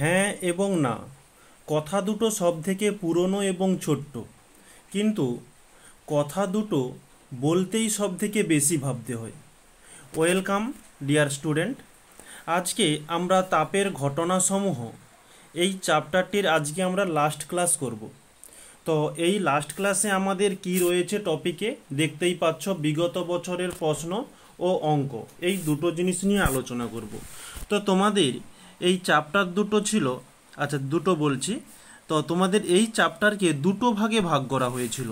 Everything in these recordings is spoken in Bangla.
হ্যাঁ এবং না কথা দুটো সব থেকে পুরনো এবং ছোট্ট, কিন্তু কথা দুটো বলতেই সব থেকে বেশি ভাবতে হয়। ওয়েলকাম ডিয়ার স্টুডেন্ট, আজকে আমরা তাপের ঘটনাসমূহ এই চ্যাপ্টারটির আজকে আমরা লাস্ট ক্লাস করব। তো এই লাস্ট ক্লাসে আমাদের কি রয়েছে টপিকে দেখতেই পাচ্ছ, বিগত বছরের প্রশ্ন ও অঙ্ক, এই দুটো জিনিস নিয়ে আলোচনা করব। তো তোমাদের এই চ্যাপ্টার দুটো ছিল, আচ্ছা দুটো বলছি, তো তোমাদের এই চ্যাপ্টারকে দুটো ভাগে ভাগ করা হয়েছিল,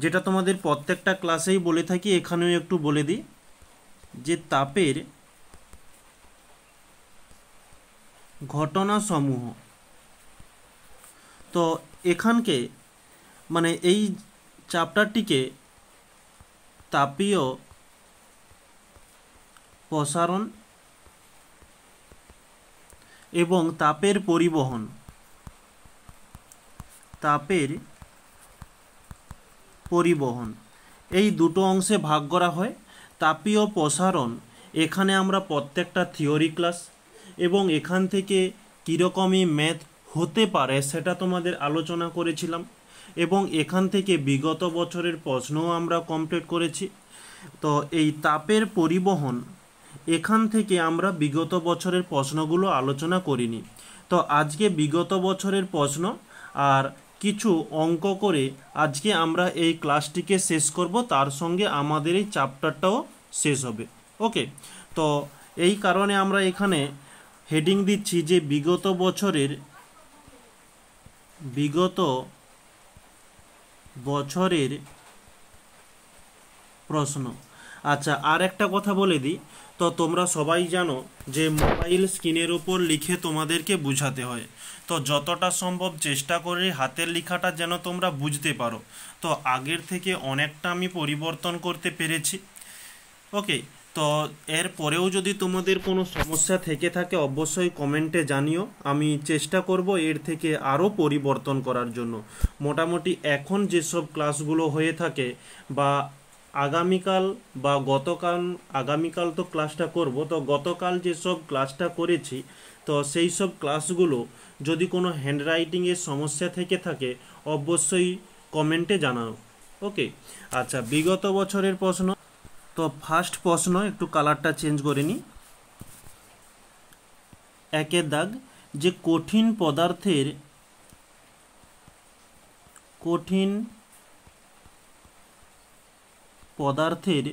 যেটা তোমাদের প্রত্যেকটা ক্লাসেই বলে থাকি, এখানেও একটু বলে দিই যে তাপের ঘটনাসমূহ। তো এখানকে মানে এই চ্যাপ্টারটিকে তাপীয় প্রসারণ এবং তাপের পরিবহন এই দুটো অংশে ভাগ করা হয়। তাপীয় প্রসারণ, এখানে আমরা প্রত্যেকটা থিওরি ক্লাস এবং এখান থেকে কীরকমই ম্যাথ হতে পারে সেটা তোমাদের আলোচনা করেছিলাম, এবং এখান থেকে বিগত বছরের প্রশ্নও আমরা কমপ্লিট করেছি। তো এই তাপের পরিবহন, এখান থেকে আমরা বিগত বছরের প্রশ্নগুলো আলোচনা করিনি। তো আজকে বিগত বছরের প্রশ্ন আর কিছু অঙ্ক করে আজকে আমরা এই ক্লাসটিকে শেষ করব, তার সঙ্গে আমাদের এই চ্যাপ্টারটাও শেষ হবে। ওকে, তো এই কারণে আমরা এখানে হেডিং দিচ্ছি যে বিগত বছরের প্রশ্ন। আচ্ছা, আর একটা কথা বলে দিই, তো তোমরা সবাই জানো যে মোবাইল স্ক্রিনের উপর লিখে তোমাদেরকে বুঝাতে হয়, তো যতটা সম্ভব চেষ্টা করে হাতের লেখাটা যেন তোমরা বুঝতে পারো। তো আগের থেকে অনেকটা আমি পরিবর্তন করতে পেরেছি। ওকে, তো এর পরেও যদি তোমাদের কোনো সমস্যা থেকে থাকে অবশ্যই কমেন্টে জানিও, আমি চেষ্টা করব এর থেকে আরও পরিবর্তন করার জন্য। মোটামুটি এখন যেসব ক্লাসগুলো হয়ে থাকে বা আগামীকাল বা আগামীকাল তো ক্লাসটা করব, তো গতকাল যেসব ক্লাসটা করেছি তো সেই সব ক্লাসগুলো যদি কোনো হ্যান্ডরাইটিংয়ের সমস্যা থেকে থাকে অবশ্যই কমেন্টে জানাও। ওকে, আচ্ছা, বিগত বছরের প্রশ্ন। তো ফার্স্ট প্রশ্ন, একটু কালারটা চেঞ্জ করে নিই। একের দাগ, যে কঠিন পদার্থের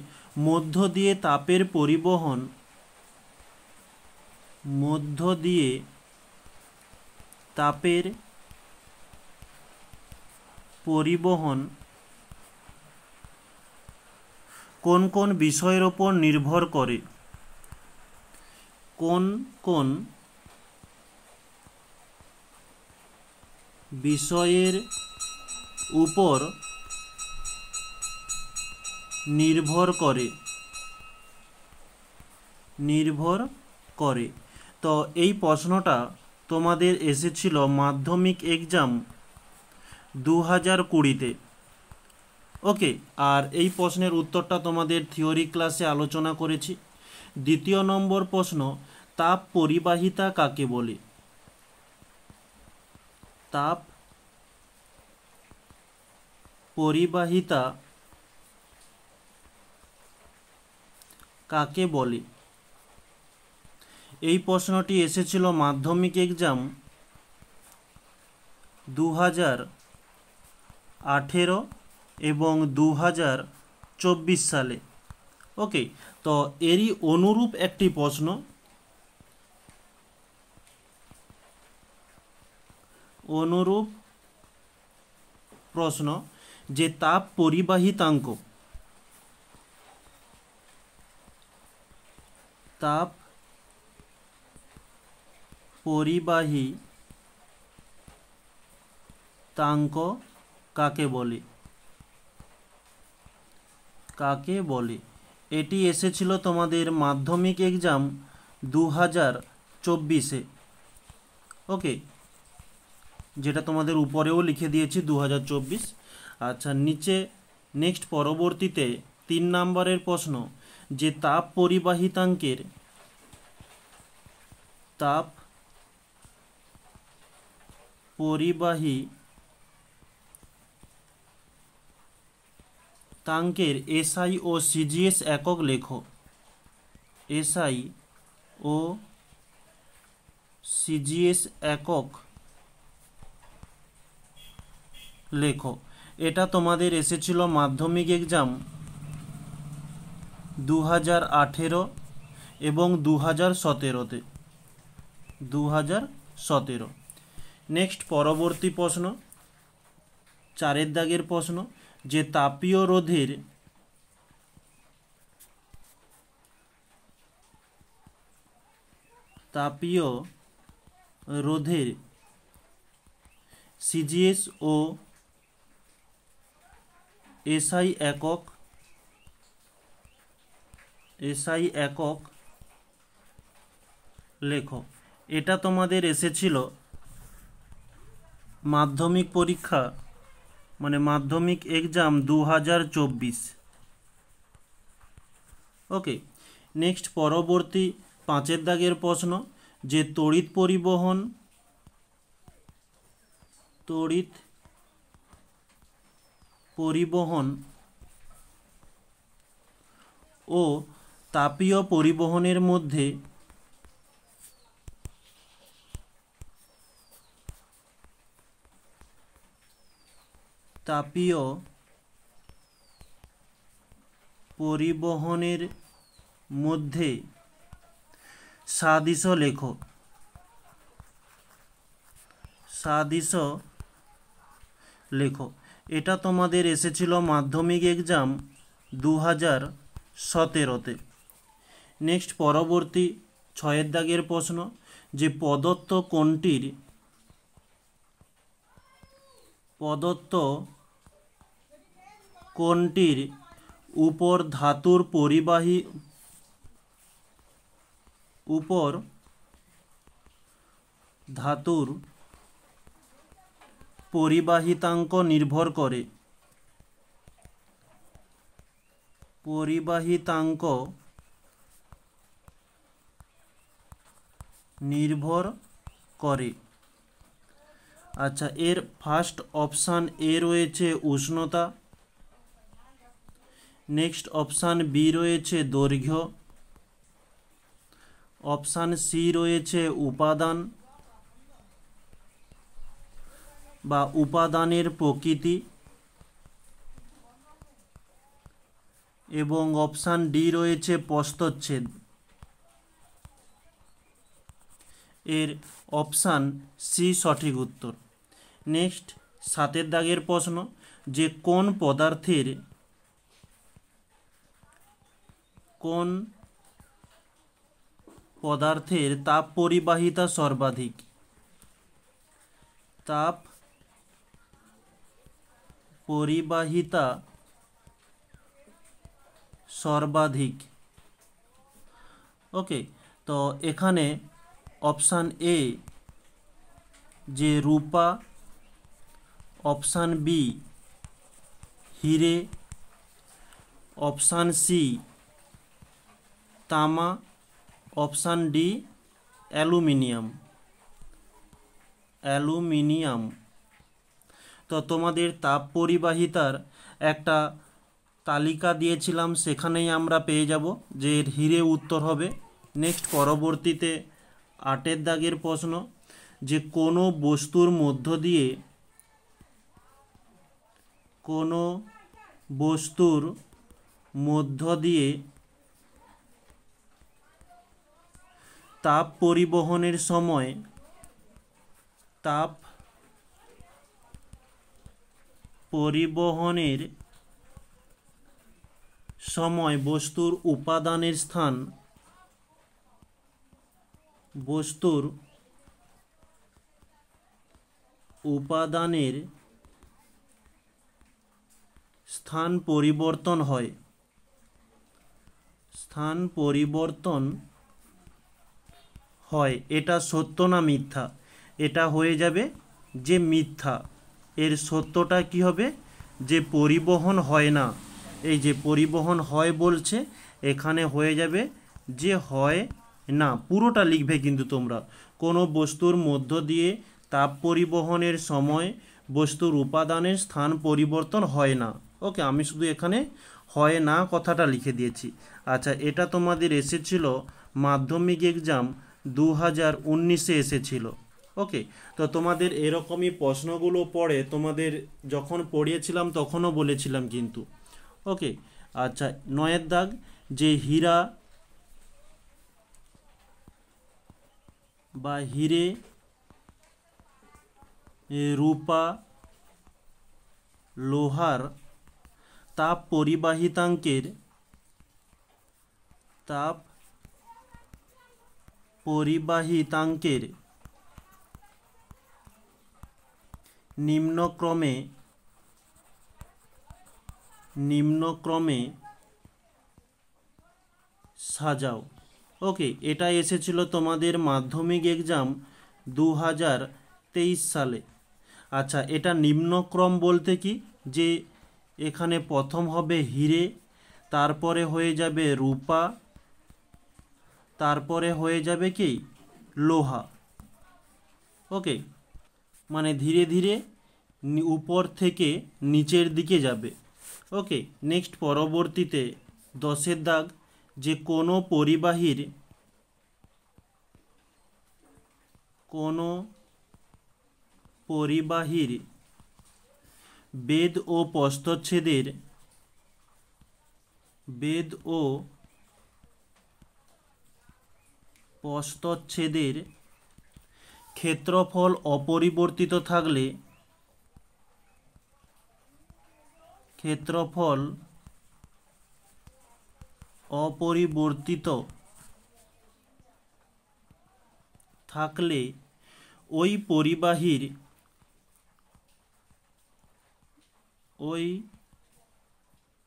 মধ্য দিয়ে তাপের পরিবহন কোন কোন বিষয়ের উপর নির্ভর করে? কোন কোন বিষয়ের উপর নির্ভর করে? তো এই প্রশ্নটা তোমাদের এসেছিল মাধ্যমিক এক্সাম 2020-তে। ওকে, আর এই প্রশ্নের উত্তরটা তোমাদের থিওরি ক্লাসে আলোচনা করেছি। দ্বিতীয় নম্বর প্রশ্ন, তাপ পরিবাহিতা কাকে বলে? তাপ পরিবাহিতা কাকে বলে? এই প্রশ্নটি এসেছিল মাধ্যমিক এক্সাম 2018 এবং 2024 সালে। ওকে, তো এরই অনুরূপ একটি প্রশ্ন যে তাপ পরিবাহিতাঙ্ক কাকে বলে? এটি এসেছিল তোমাদের মাধ্যমিক এক্সাম 2024-এ। ওকে, যেটা তোমাদের উপরেও লিখে দিয়েছি 2024। আচ্ছা, নিচে নেক্সট পরবর্তীতে 3 নম্বরের প্রশ্ন, যে তাপ পরিবাহী তাঙ্কের এসআই ও সিজিএস একক লেখো। এসআই ও সিজিএস একক লেখো। এটা তোমাদের এসেছিল মাধ্যমিক এক্সাম 2018 এবং 2017-তে। 2017। নেক্সট পরবর্তী প্রশ্ন, 4 দাগের প্রশ্ন, যে তাপীয় রোধের সিজিএস ও এসআই একক লেখো। এটা তোমাদের এসেছিল মাধ্যমিক পরীক্ষা মানে মাধ্যমিক এক্সাম 2024। ওকে। নেক্সট পরবর্তী 5 দাগের প্রশ্ন, যে তড়িৎ পরিবহন ও তাপীয় পরিবহনের মধ্যে সাদৃশ্য লেখো। এটা তোমাদের এসেছিল মাধ্যমিক এক্সাম 2017-তে। নেক্সট পরবর্তী 6 দাগের প্রশ্ন, যে প্রদত্ত কোণটির উপর ধাতুর পরিবাহিতাঙ্ক নির্ভর করে। আচ্ছা, এর ফার্স্ট অপশান এ রয়েছে উষ্ণতা, নেক্সট অপশান বি রয়েছে দৈর্ঘ্য, অপশান সি রয়েছে উপাদান বা উপাদানের প্রকৃতি, এবং অপশান ডি রয়েছে প্রস্থচ্ছেদ। এর অপশান সি সঠিক উত্তর। নেক্সট 7 দাগের প্রশ্ন, যে কোন পদার্থের তাপ পরিবাহিতা সর্বাধিক। তাপ পরিবাহিতা সর্বাধিক। ওকে, তো এখানে অপশান এ যে রূপা, অপশান বি হিরে, অপশান সি তামা, অপশান ডি অ্যালুমিনিয়াম। তো তোমাদের তাপ পরিবাহিতার একটা তালিকা দিয়েছিলাম, সেখানেই আমরা পেয়ে যাব যে এর হিরে উত্তর হবে। নেক্সট পরবর্তীতে 8 দাগের প্রশ্ন, যে কোনো বস্তুর মধ্য দিয়ে তাপ পরিবহনের সময় বস্তুর উপাদানের স্থান পরিবর্তন হয়। এটা সত্য না মিথ্যা? এটা হয়ে যাবে যে মিথ্যা। এর সত্যটা কি হবে? যে পরিবহন হয় না। এই যে পরিবহন হয় বলছে, এখানে হয়ে যাবে যে হয় না। পুরোটা লিখবে কিন্তু তোমরা। কোনো বস্তুর মধ্য দিয়ে তাপ পরিবহনের সময় বস্তুর উপাদানের স্থান পরিবর্তন হয় না। ওকে, আমি শুধু এখানে হয় না কথাটা লিখে দিয়েছি। আচ্ছা, এটা তোমাদের এসেছিল মাধ্যমিক এক্সাম 2019-এ এসেছিল। ওকে, তো তোমাদের এরকমই প্রশ্নগুলো পড়ে তোমাদের যখন পড়িয়েছিলাম তখনও বলেছিলাম কিন্তু। ওকে, আচ্ছা 9-এর দাগ, যে হীরা বা হিরে, রূপা, লোহার তাপ পরিবাহিতাঙ্কের নিম্নক্রমে সাজাও। ওকে, এটা এসেছিল তোমাদের মাধ্যমিক এক্সাম 2023 সালে। আচ্ছা, এটা নিম্নক্রম বলতে কি, যে এখানে প্রথম হবে হিরে, তারপরে হয়ে যাবে রূপা, তারপরে হয়ে যাবে কি লোহা। ওকে, মানে ধীরে ধীরে উপর থেকে নিচের দিকে যাবে। ওকে, নেক্সট পরবর্তীতে 10-এর দাগ, যে কোনো পরিবাহীর বেদ ও প্রস্থচ্ছেদের ক্ষেত্রফল অপরিবর্তিত থাকলে ওই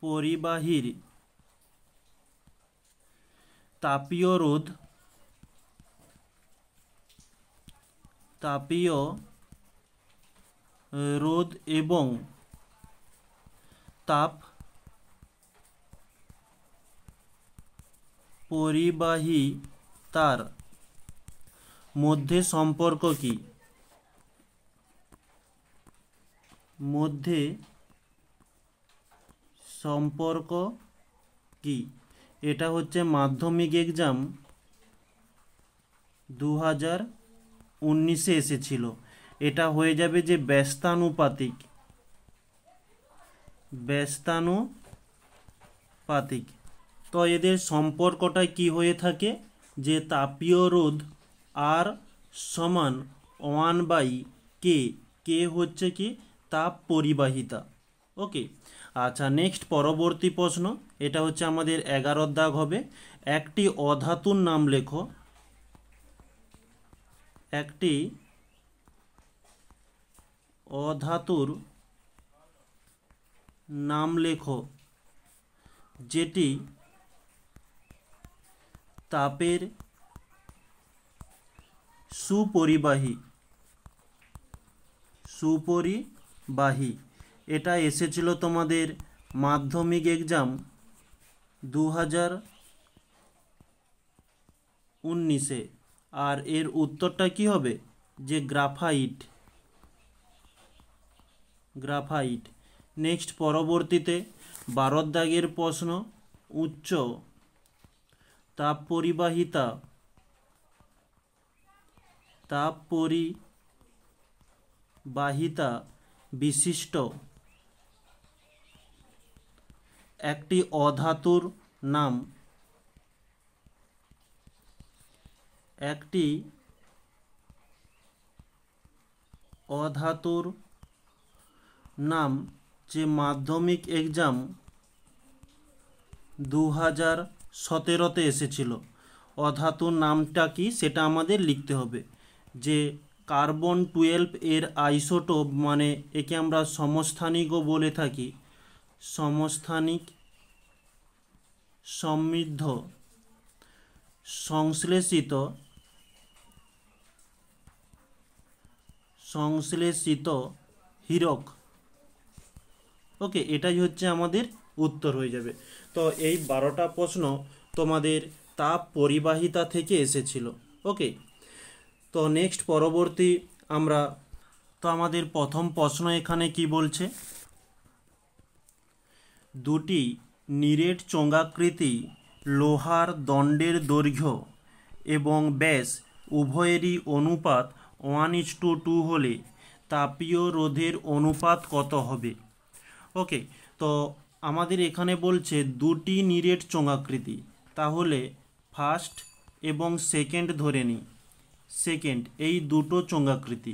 পরিবাহীর তাপীয় রোধ এবং তাপ পরিবাহিতার মধ্যে সম্পর্ক কি? এটা হচ্ছে মাধ্যমিক এক্সাম 2019-এ এসেছিল। এটা হয়ে যাবে যে ব্যস্তানুপাতিক। তো এদের সম্পর্কটা কি হয়ে থাকে, যে তাপীয় রোধ আর সমান 1/k, কে হচ্ছে কি তাপ পরিবাহিতা। ওকে, আচ্ছা নেক্সট পরবর্তী প্রশ্ন, এটা হচ্ছে আমাদের 11-র দাগ হবে। একটি অধাতুর নাম লেখো। একটি অধাতুর নাম লেখো যেটি তাপের সুপরিবাহী। এটা এসেছিল তোমাদের মাধ্যমিক এক্সাম 2019-এ। আর এর উত্তরটা কি হবে, যে গ্রাফাইট। নেক্সট পরবর্তীতে 12-র দাগের প্রশ্ন, উচ্চ তাপ পরিবাহিতা বিশিষ্ট একটি অধাতুর নাম যে মাধ্যমিক এক্সাম 2017-তে এসেছিল। অধাতুর নামটা কি সেটা আমাদের লিখতে হবে। যে কার্বন 12 এর আইসোটোপ, মানে একে আমরা সমস্থানিকও বলে থাকি, সমস্থানিক সমৃদ্ধ সংশ্লেষিত হীরক। ওকে, এটাই হচ্ছে আমাদের উত্তর হয়ে যাবে। তো এই 12টা প্রশ্ন তোমাদের তাপ পরিবাহিতা থেকে এসেছিল। ওকে, তো নেক্সট পরবর্তী আমরা তো আমাদের প্রথম প্রশ্ন এখানে কি বলছে, দুটি নিরেট চোঙাকৃতি লোহার দণ্ডের দৈর্ঘ্য এবং ব্যাস উভয়েরই অনুপাত 1:2 হলে তাপীয় রোধের অনুপাত কত হবে। ওকে, তো আমাদের এখানে বলছে দুটি নিরেট চোঙাকৃতি, তাহলে ফার্স্ট এবং সেকেন্ড ধরে নিই। সেকেন্ড, এই দুটো চোঙাকৃতি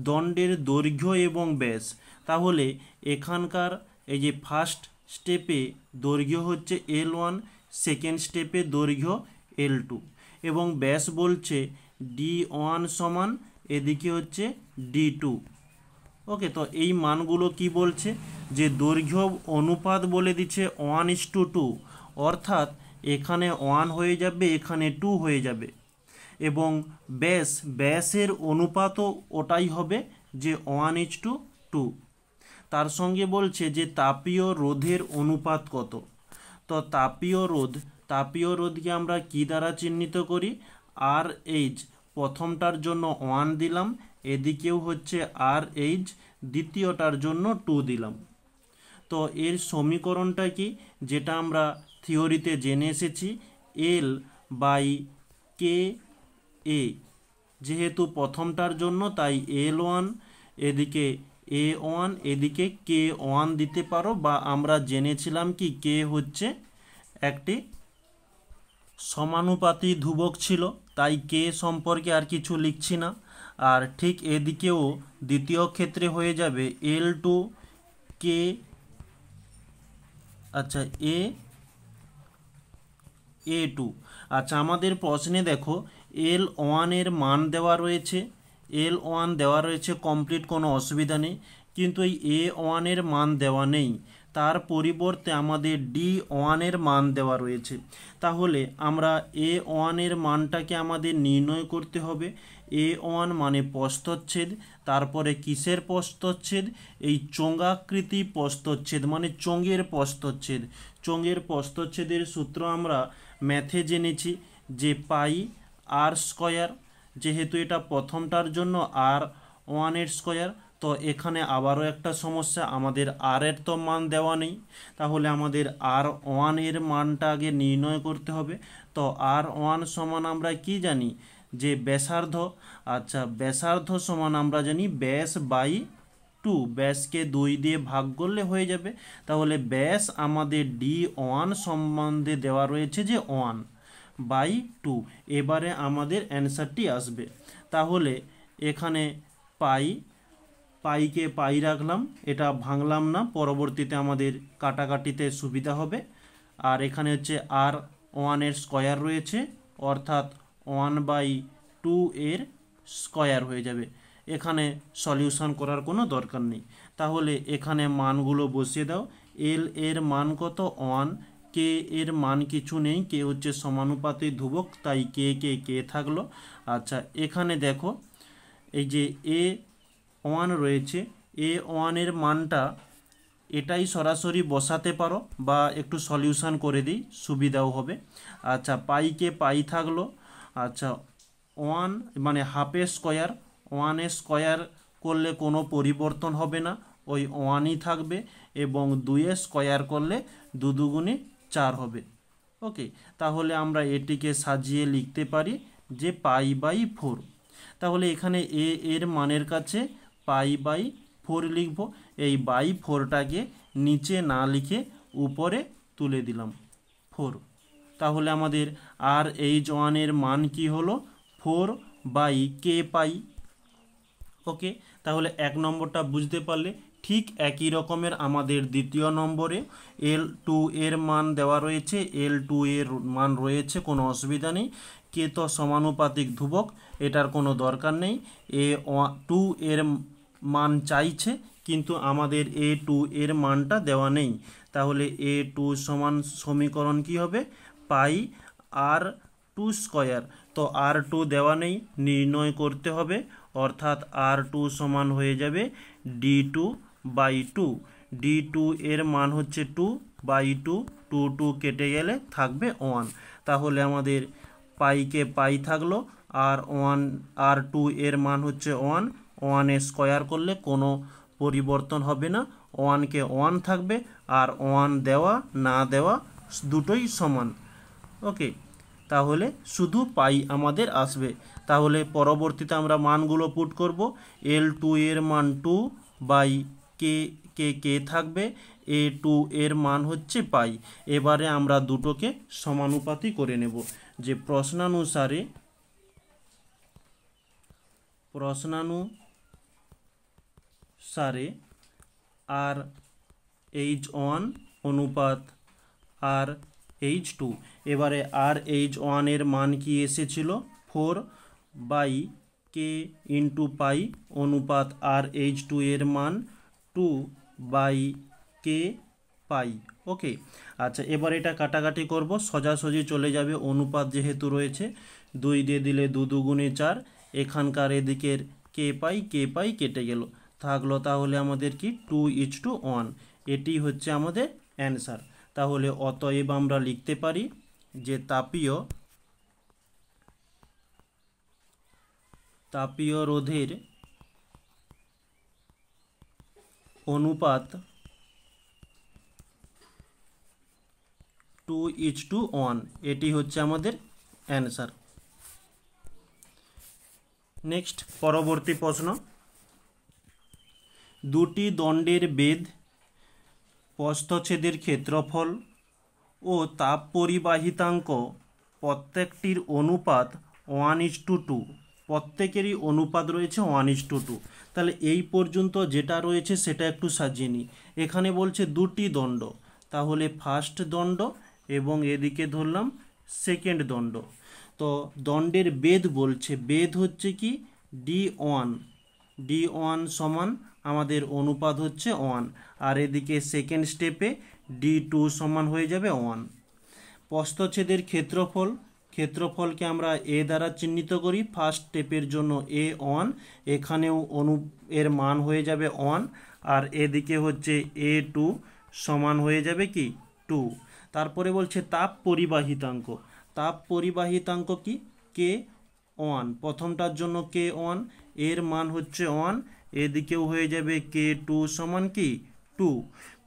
দণ্ডের দৈর্ঘ্য এবং ব্যাস, তাহলে এখানকার এই যে ফার্স্ট স্টেপে দৈর্ঘ্য হচ্ছে L1, সেকেন্ড স্টেপে দৈর্ঘ্য L2 এবং ব্যাস বলছে D1 সমান এদিকে হচ্ছে D2। ওকে, তো এই মানগুলো কি বলছে, যে দৈর্ঘ্য অনুপাত বলে দিচ্ছে 1:2, অর্থাৎ এখানে 1 হয়ে যাবে, এখানে 2 হয়ে যাবে, এবং ব্যাসের অনুপাতও ওটাই হবে যে 1:2। তার সঙ্গে বলছে যে তাপীয় রোধের অনুপাত কত। তো তাপীয় রোধকে আমরা কি দ্বারা চিহ্নিত করি, RH, প্রথমটার জন্য 1 দিলাম, এদিকেও হচ্ছে RH, দ্বিতীয়টার জন্য 2 দিলাম। তো এর সমীকরণটা কি, যেটা আমরা থিওরিতে জেনে এসেছি, L/KA, যেহেতু প্রথমটার জন্য তাই L1, এদিকে A1, এদিকে K1 দিতে পারো, বা আমরা জেনেছিলাম কি K হচ্ছে একটি সমানুপাতি ধ্রুবক ছিল, তাই K সম্পর্কে আর কিছু লিখছি না। আর ঠিক এদিকেও দ্বিতীয় ক্ষেত্রে হয়ে যাবে L2 K, আচ্ছা A2। আচ্ছা, আমাদের প্রশ্নে দেখো L1 এর মান দেওয়া রয়েছে, কমপ্লিট, কোনো অসুবিধা নেই, কিন্তু এই A1 এর মান দেওয়া নেই, তার পরিবর্তে আমাদের D1 এর মান দেওয়া রয়েছে। তাহলে আমরা A1 এর মানটাকে আমাদের নির্ণয় করতে হবে। A1 মানে প্রস্থচ্ছেদ, তারপরে কিসের প্রস্থচ্ছেদ, এই চোঙাকৃতি প্রস্থচ্ছেদ, মানে চোঙের প্রস্থচ্ছেদের সূত্র আমরা ম্যাথে জেনেছি যে πr², যেহেতু এটা প্রথমটার জন্য R1 এর স্কয়ার। তো এখানে আবারও একটা সমস্যা, আমাদের আর এর তো মান দেওয়া নেই, তাহলে আমাদের R1 এর মানটা আগে নির্ণয় করতে হবে। তো R1 সমান আমরা কি জানি, যে ব্যাসার্ধ। আচ্ছা, ব্যাসার্ধ সমান আমরা জানি ব্যাস/2, ব্যাসকে 2 দিয়ে ভাগ করলে হয়ে যাবে। তাহলে ব্যাস আমাদের D1 সম্বন্ধে দেওয়া রয়েছে যে 1/2। এবারে আমাদের অ্যান্সারটি আসবে। তাহলে এখানে পাইকে পাই রাখলাম, এটা ভাঙলাম না, পরবর্তীতে আমাদের কাটাকাটিতে সুবিধা হবে। আর এখানে হচ্ছে R1 এর স্কয়ার রয়েছে, অর্থাৎ 1/2 এর স্কয়ার হয়ে যাবে। এখানে সলিউশন করার কোনো দরকার নেই। তাহলে এখানে মানগুলো বসিয়ে দাও। L এর মান কত, 1, K এর মান কিছু নেই, K হচ্ছে সমানুপাতি ধ্রুবক, তাই কে থাকলো। আচ্ছা, এখানে দেখো এই যে A1 রয়েছে, A1 এর মানটা এটাই সরাসরি বসাতে পারো, বা একটু সলিউশন করে দিই, সুবিধাও হবে। আচ্ছা, পাইকে পাই থাকলো। আচ্ছা, 1 মানে হাফের স্কয়ার, 1 এর স্কয়ার করলে কোনো পরিবর্তন হবে না, ওই 1ই থাকবে, এবং 2 এর স্কয়ার করলে 2 দুগুণে 4 হবে। ওকে, তাহলে আমরা এটিকে সাজিয়ে লিখতে পারি যে π/4। তাহলে এখানে এর মানের কাছে π/4 লিখব। এই /4টাকে নিচে না লিখে উপরে তুলে দিলাম 4। তাহলে আমাদের RH1 এর মান কি হলো, 4/K পাই। ওকে, তাহলে 1 নম্বরটা বুঝতে পারলে। ঠিক একই রকমের আমাদের দ্বিতীয় নম্বরে L2 এর মান দেওয়া রয়েছে, L2 এর মান রয়েছে, কোনো অসুবিধা নেই। কে তো সমানুপাতিক ধ্রুবক, এটার কোনো দরকার নেই। A2 এর মান চাইছে, কিন্তু আমাদের A2 এর মানটা দেওয়া নেই। তাহলে A2 সমান সমীকরণ কি হবে, πr2²। তো R2 দেওয়া নেই, নির্ণয় করতে হবে, অর্থাৎ R2 সমান হয়ে যাবে D2/2। D2 এর মান হচ্ছে 2/2, 2 কেটে গেলে থাকবে 1। তাহলে আমাদের পাইকে পাই থাকলো, আর R2 এর মান হচ্ছে 1, ওয়ানে স্কোয়ার করলে কোনো পরিবর্তন হবে না, ওয়ানকে ওয়ান থাকবে, আর ওয়ান দেওয়া না দেওয়া দুটোই সমান। ওকে, তাহলে শুধু পাই আমাদের আসবে। তাহলে পরবর্তীতে আমরা মানগুলো পুট করব। L2 এর মান 2 বাই কে কে কে থাকবে, A2 এর মান হচ্ছে পাই। এবারে আমরা দুটোকে সমানুপাতি করে নেব, যে প্রশ্নানুসারে আর H1 অনুপাত আর H2। এবারে আর H1 এর মান কি এসেছিল 4 বাই কে ইন্টু পাই অনুপাত আর H2 এর মান 2 বাই কে পাই। ওকে, আচ্ছা এবার এটা কাটাকাটি করব, সোজাসুজি চলে যাবে, অনুপাত যেহেতু রয়েছে 2 দিয়ে দিলে 2 দুগুণে 4, এখানকার এদিকের কে পাই কেটে গেল, থাকলো তাহলে আমাদের কি 2:1। এটি হচ্ছে আমাদের অ্যান্সার। তাহলে অতএব আমরা লিখতে পারি যে তাপীয় রোধের অনুপাত 2:1, এটি হচ্ছে আমাদের অ্যান্সার। নেক্সট পরবর্তী প্রশ্ন, দুটি দণ্ডের বেধ, প্রস্থচ্ছেদের ক্ষেত্রফল ও তাপ পরিবাহিতাঙ্ক প্রত্যেকটির অনুপাত 1:2, প্রত্যেকেরই অনুপাত রয়েছে 1:2। তাহলে এই পর্যন্ত যেটা রয়েছে সেটা একটু সাজিয়ে নিই। এখানে বলছে দুটি দণ্ড, তাহলে ফার্স্ট দণ্ড এবং এদিকে ধরলাম সেকেন্ড দণ্ড। তো দণ্ডের বেধ বলছে, বেধ হচ্ছে কি D1 সমান আমাদের অনুপাত হচ্ছে 1, আর এদিকে সেকেন্ড স্টেপে D2 সমান হয়ে যাবে 1। প্রস্থচ্ছেদের ক্ষেত্রফলকে আমরা এ দ্বারা চিহ্নিত করি, ফার্স্ট স্টেপের জন্য A1, এখানেও এর মান হয়ে যাবে 1, আর এদিকে হচ্ছে A2 সমান হয়ে যাবে কি 2। তারপরে বলছে তাপ পরিবাহিতাঙ্ক কি K1, প্রথমটার জন্য K1 এর মান হচ্ছে 1, এদিকেও হয়ে যাবে K2 সমান কি 2।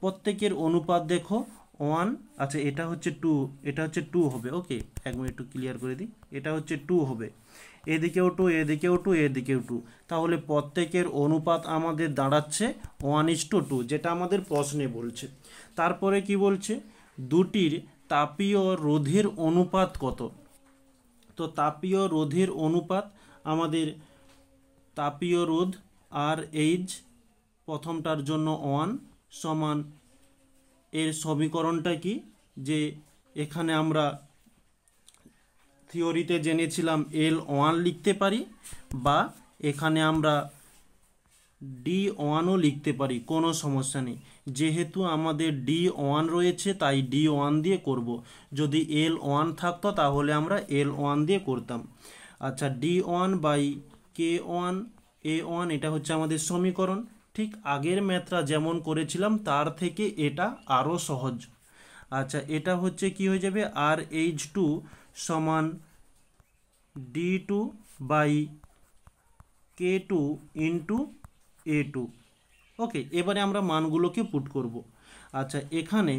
প্রত্যেকের অনুপাত দেখো 1, আচ্ছা এটা হচ্ছে 2 হবে। ওকে, এক মিনিট একটু ক্লিয়ার করে দিই, এটা হচ্ছে 2 হবে, এদিকেও 2, এদিকেও 2, এদিকেও 2, তাহলে প্রত্যেকের অনুপাত আমাদের দাঁড়াচ্ছে 1:2, যেটা আমাদের প্রশ্নে বলছে। তারপরে কি বলছে, দুটির তাপীয় রোধের অনুপাত কত? তো তাপীয় রোধের অনুপাত আমাদের তাপীয় রোধ আর এইচ, প্রথমটার জন্য 1 সমান, এর সমীকরণটা কি, যে এখানে আমরা থিওরিতে জেনেছিলাম L1 লিখতে পারি, বা এখানে আমরা D1ও লিখতে পারি, কোনো সমস্যা নেই। যেহেতু আমাদের D1 রয়েছে তাই D1 দিয়ে করব, যদি L1 থাকতো তাহলে আমরা L1 দিয়ে করতাম। আচ্ছা, D1 বাই K1 A1, এটা হচ্ছে আমাদের সমীকরণ। ঠিক আগের ম্যাথটা যেমন করেছিলাম তার থেকে এটা আরও সহজ। আচ্ছা, এটা হচ্ছে কি হয়ে যাবে, আর H2 সমান D2 by K2 into A2। ওকে, এবারে আমরা মানগুলোকে পুট করব। আচ্ছা, এখানে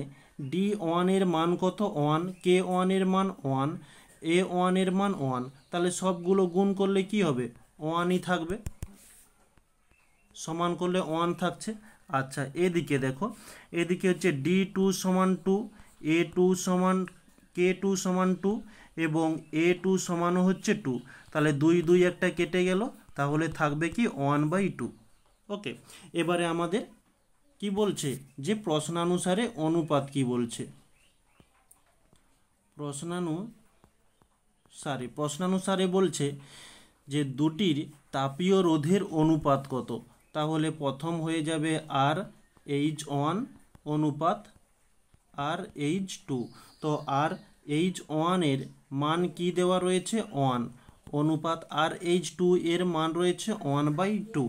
D1 এর মান কত 1, K1 এর মান 1, A1 এর মান 1, তাহলে সবগুলো গুণ করলে কি হবে 1ই থাকবে, সমান করলে 1 থাকছে। আচ্ছা, এদিকে দেখো, এদিকে হচ্ছে D2 সমান 2, A2 সমান K2 সমান 2 এবং A2 সমানও হচ্ছে 2, তাহলে 2 একটা কেটে গেল, তাহলে থাকবে কি 1/2। ওকে, এবারে আমাদের কি বলছে, যে প্রশ্নানুসারে অনুপাত কি বলছে, প্রশ্নানুসারে বলছে যে দুটির তাপীয় রোধের অনুপাত কত। তাহলে প্রথম হয়ে যাবে আর H1 অনুপাত আর H2। তো আর H1 এর মান কি দেওয়া রয়েছে 1, অনুপাত আর H2 এর মান রয়েছে 1/2।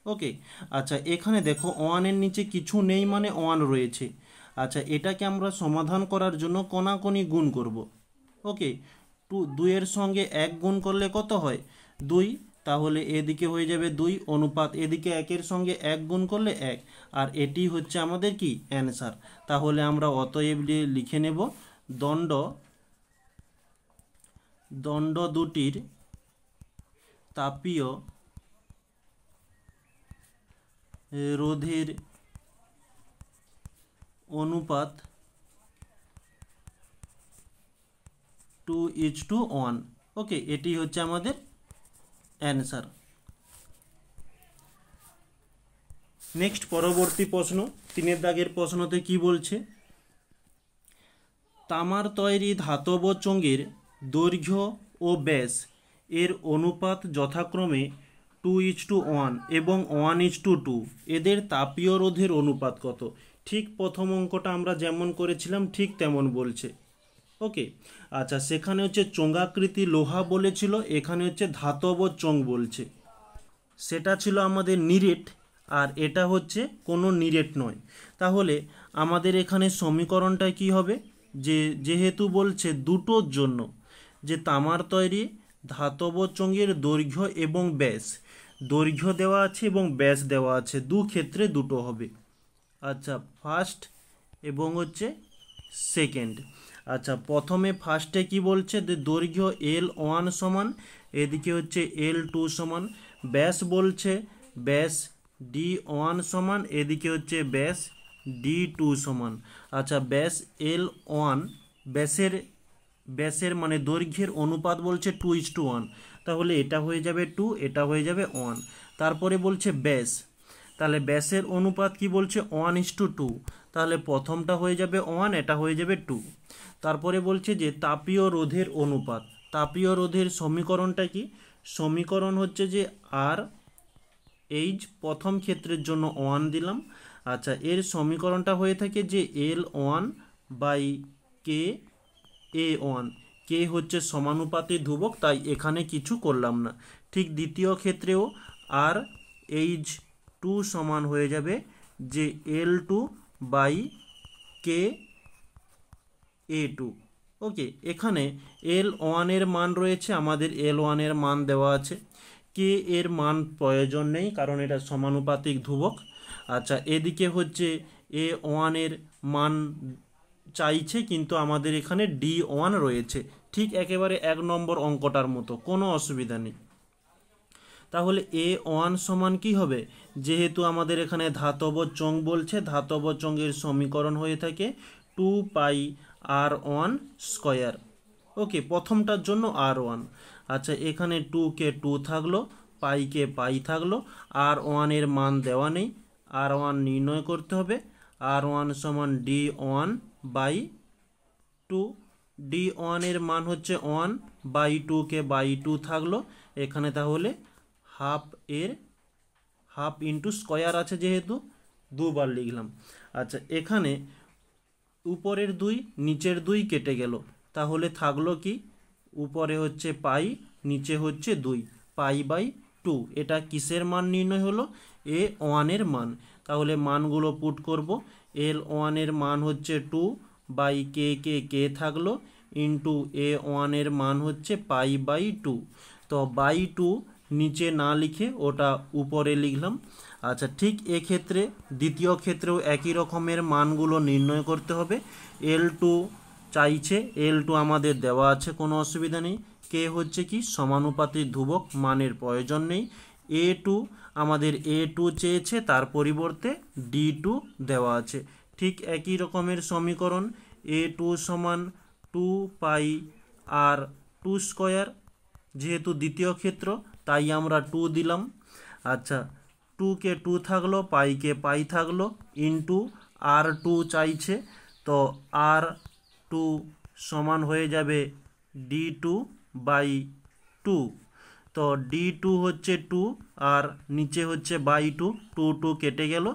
ওকে, আচ্ছা এখানে দেখো 1 এর নিচে কিছু নেই মানে 1 রয়েছে। আচ্ছা, এটাকে আমরা সমাধান করার জন্য কোনাকুনি গুণ করব। ওকে, 2 এর সঙ্গে 1 গুণ করলে কত হয় 2, তাহলে এদিকে হয়ে যাবে 2 অনুপাত এদিকে 1-এর সঙ্গে 1 গুণ করলে 1, আর এটি হচ্ছে আমাদের কি অ্যান্সার। তাহলে আমরা অতএব লিখে নেব দণ্ড দুটির তাপীয় রোধের অনুপাত 2:1। ওকে, এটি হচ্ছে আমাদের অ্যান্সার। নেক্সট পরবর্তী প্রশ্ন 3 দাগের প্রশ্নতে কি বলছে, তামার তৈরি ধাতব চোঙের দৈর্ঘ্য ও ব্যাস এর অনুপাত যথাক্রমে 2:1 এবং 1:2, এদের তাপীয় রোধের অনুপাত কত? ঠিক প্রথম অঙ্কটা আমরা যেমন করেছিলাম ঠিক তেমন বলছে। ওকে, আচ্ছা, সেখানে হচ্ছে চোঙাকৃতি লোহা বলেছিল, এখানে হচ্ছে ধাতব চোঙ বলছে। সেটা ছিল আমাদের নিরেট, আর এটা হচ্ছে কোনো নিরেট নয়। তাহলে আমাদের এখানে সমীকরণটা কি হবে, যেহেতু বলছে দুটোর জন্য, যে তামার তৈরি ধাতব চোঙের দৈর্ঘ্য এবং ব্যাস, দৈর্ঘ্য দেওয়া আছে এবং ব্যাস দেওয়া আছে, দু ক্ষেত্রে দুটো হবে। আচ্ছা, ফার্স্ট এবং হচ্ছে সেকেন্ড। আচ্ছা, প্রথমে ফার্স্টে কি বলছে, যে দৈর্ঘ্য L1 সমান, এদিকে হচ্ছে L2 সমান, ব্যাস বলছে ব্যাস D1 সমান, এদিকে হচ্ছে ব্যাস D2 সমান। আচ্ছা, ব্যাস L1, ব্যাসের মানে দৈর্ঘ্যের অনুপাত বলছে 2:1, তাহলে এটা হয়ে যাবে 2, এটা হয়ে যাবে 1। তারপরে বলছে ব্যাস, তাহলে ব্যাসের অনুপাত কি বলছে 1:2, তাহলে প্রথমটা হয়ে যাবে 1, এটা হয়ে যাবে 2। তারপরে বলছে যে তাপীয় রোধের অনুপাত, তাপীয় রোধের সমীকরণটা কি, সমীকরণ হচ্ছে যে আর এইচ, প্রথম ক্ষেত্রের জন্য 1 দিলাম। আচ্ছা, এর সমীকরণটা হয়ে থাকে যে L1/K(A1), কে হচ্ছে সমানুপাতি ধ্রুবক, তাই এখানে কিছু করলাম না। ঠিক দ্বিতীয় ক্ষেত্রেও আর H2 সমান হয়ে যাবে যে L2/K(A2). ওকে, এখানে L1 এর মান রয়েছে, আমাদের L1 এর মান দেওয়া আছে, কে এর মান প্রয়োজন নেই কারণ এটা সমানুপাতিক ধ্রুবক। আচ্ছা, এদিকে হচ্ছে A1 এর মান চাইছে, কিন্তু আমাদের এখানে D1 রয়েছে, ঠিক একেবারে 1 নম্বর অঙ্কটার মতো, কোনো অসুবিধা নেই। তাহলে A1 সমান কি হবে, যেহেতু আমাদের এখানে ধাতব চোঙ বলছে, ধাতব চোঙের সমীকরণ হয়ে থাকে 2πr1²। ওকে, প্রথমটার জন্য R1। আচ্ছা, এখানে 2 কে 2 থাকলো, পাইকে পাই থাকলো, R1 এর মান দেওয়া নেই, R1 নির্ণয় করতে হবে। R1 সমান D1/2, D1 এর মান হচ্ছে 1/2, কে 2 থাকলো এখানে, তাহলে হাফ ইন্টু স্কোয়ার আছে, যেহেতু দুবার লিখলাম। আচ্ছা, এখানে উপরের 2 নিচের 2 কেটে গেল, তাহলে থাকলো কি, উপরে হচ্ছে পাই, নিচে হচ্ছে 2, π/2। এটা কিসের মান নির্ণয় হলো, A1 এর মান। তাহলে মানগুলো পুট করব, L1 এর মান হচ্ছে 2/K থাকলো, ইন্টু A1 এর মান হচ্ছে π/2। তো /2 নিচে না লিখে ওটা উপরে লিখলাম। আচ্ছা, ঠিক এক্ষেত্রে দ্বিতীয় ক্ষেত্রেও একই রকমের মানগুলো নির্ণয় করতে হবে। L2 চাইছে, L2 আমাদের দেওয়া আছে, কোনো অসুবিধা নেই। কে হচ্ছে কি সমানুপাতিক ধ্রুবক, মানের প্রয়োজন নেই। A2 আমাদের A2 চেয়েছে, তার পরিবর্তে D2 দেওয়া আছে। ঠিক একই রকমের সমীকরণ, A2 সমান 2πr2², যেহেতু দ্বিতীয় ক্ষেত্র তাই আমরা 2 দিলাম। আচ্ছা, 2 কে 2 থাকলো, পাইকে পাই থাকলো, ইন্টু R2 চাইছে, তো R2 সমান হয়ে যাবে D2/2। তো D2 হচ্ছে 2, আর নিচে হচ্ছে /2, 2 কেটে গেল,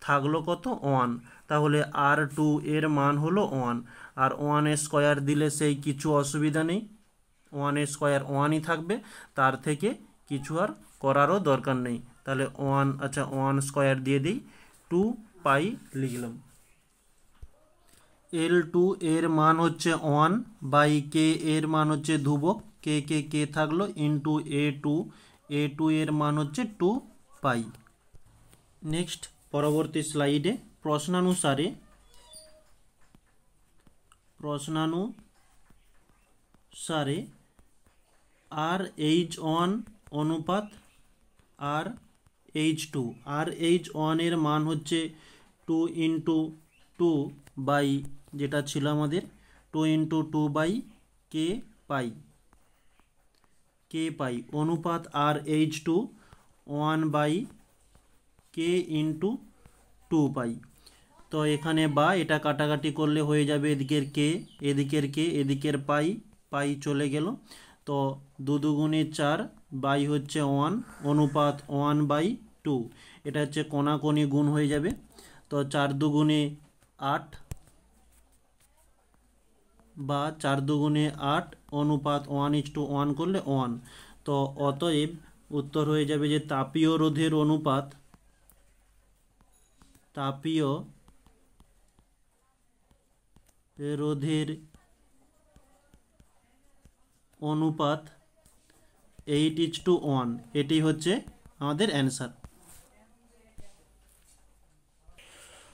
থাকলো কত 1। তাহলে R2 এর মান হলো 1, আর 1² দিলে সেই কিছু অসুবিধা নেই, 1² 1ই থাকবে, তার থেকে কিছু আর করারও দরকার নেই। তাহলে 1, আচ্ছা 1² দিয়ে দিই, 2π লিখলাম। L2 এর মান হচ্ছে 1/K এর মান হচ্ছে ধ্রুবক, কে থাকলো, ইন্টু A2 a2 এর মান হচ্ছে 2 পাই। নেক্সট পরবর্তী স্লাইডে প্রশ্নানুসারে RH1 অনুপাত RH2, RH1 এর মান হচ্ছে 2 ইন্টু 2 বাই যেটা ছিল আমাদের 2 ইন্টু 2 বাই কে পাই অনুপাত RH2 1 বাই কে ইন্টু 2 পাই। তো এখানে বা এটা কাটাকাটি করলে হয়ে যাবে এদিকের কে এদিকের পাই চলে গেল। তো 2 দুগুণে 4 বাই হচ্ছে 1 অনুপাত 1 বাই 2, এটা হচ্ছে কোণাকোণি গুণ হয়ে যাবে। তো 4 দুগুণে 8 বা 4 দুগুণে 8 অনুপাত 1:1 করলে 1। তো অতএব উত্তর হয়ে যাবে যে তাপীয় রোধের অনুপাত 8:1, এটি হচ্ছে আমাদের অ্যান্সার।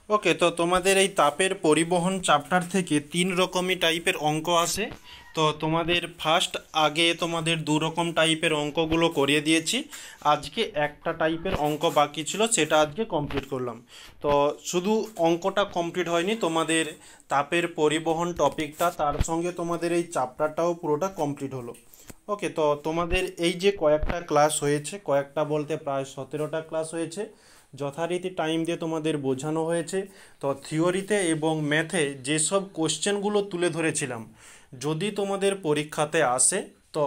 ওকে, তো তোমাদের এই তাপের পরিবহন চ্যাপ্টার থেকে 3 রকমই টাইপের অঙ্ক আসে। তো তোমাদের আগে তোমাদের 2 রকম টাইপের অঙ্কগুলো করিয়ে দিয়েছি, আজকে একটা টাইপের অঙ্ক বাকি ছিল, সেটা আজকে কমপ্লিট করলাম। তো শুধু অঙ্কটা কমপ্লিট হয়নি, তোমাদের তাপের পরিবহন টপিকটা তার সঙ্গে তোমাদের এই চ্যাপ্টারটাও পুরোটা কমপ্লিট হলো। ওকে, তো তোমাদের এই যে কয়েকটা ক্লাস হয়েছে, কয়েকটা বলতে প্রায় 17টা ক্লাস হয়েছে, যথারীতি টাইম দিয়ে তোমাদের বোঝানো হয়েছে। তো থিওরিতে এবং ম্যাথে যেসব কোশ্চেনগুলো তুলে ধরেছিলাম, যদি তোমাদের পরীক্ষাতে আসে তো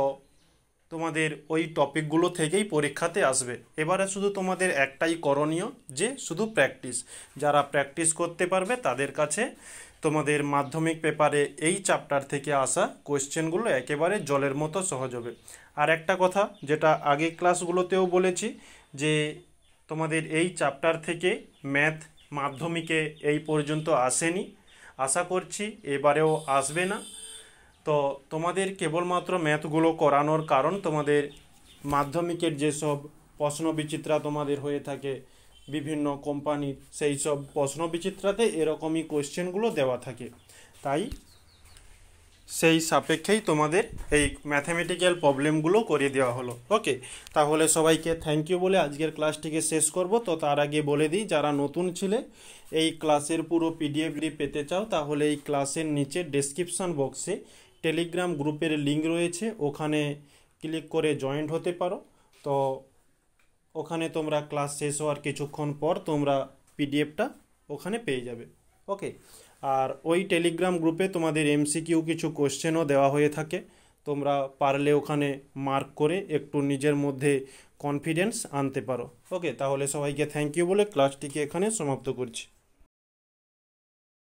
তোমাদের ওই টপিকগুলো থেকেই পরীক্ষাতে আসবে। এবারে শুধু তোমাদের একটাই করণীয়, যে শুধু প্র্যাকটিস। যারা প্র্যাকটিস করতে পারবে তাদের কাছে তোমাদের মাধ্যমিক পেপারে এই চ্যাপ্টার থেকে আসা কোশ্চেনগুলো একেবারে জলের মতো সহজ হবে। আর একটা কথা যেটা আগে ক্লাসগুলোতেও বলেছি, যে তোমাদের এই চ্যাপ্টার থেকে ম্যাথ মাধ্যমিকে এই পর্যন্ত আসেনি, আশা করছি এবারেও আসবে না। তো তোমাদের কেবলমাত্র ম্যাথগুলো করানোর কারণ, তোমাদের মাধ্যমিকের যেসব প্রশ্নবিচিত্রা তোমাদের হয়ে থাকে বিভিন্ন কোম্পানির, সেই সব প্রশ্নবিচিত্রাতে এরকমই কোশ্চেনগুলো দেওয়া থাকে, তাই সেই সাপেক্ষেই তোমাদের এই ম্যাথমেটিক্যাল প্রবলেমগুলো করিয়ে দেওয়া হলো। ওকে, তাহলে সবাইকে থ্যাংক ইউ বলে আজকের ক্লাসটিকে শেষ করব। তো তার আগে বলে দিই, যারা নতুন ছিলে এই ক্লাসের পুরো পিডিএফ পেতে চাও, তাহলে এই ক্লাসের নিচে ডেসক্রিপশন বক্সে টেলিগ্রাম গ্রুপের লিঙ্ক রয়েছে, ওখানে ক্লিক করে জয়েন্ট হতে পারো। তো ওখানে তোমরা ক্লাস শেষ হওয়ার কিছুক্ষণ পর তোমরা পিডিএফটা ওখানে পেয়ে যাবে। ওকে, আর ওই টেলিগ্রাম গ্রুপে তোমাদের এমসিকিউ কিছু কোশ্চেনও দেওয়া হয়ে থাকে, তোমরা পারলে ওখানে মার্ক করে একটু নিজের মধ্যে কনফিডেন্স আনতে পারো। ওকে, তাহলে সবাইকে থ্যাংক ইউ বলে ক্লাসটিকে এখানে সমাপ্ত করছি।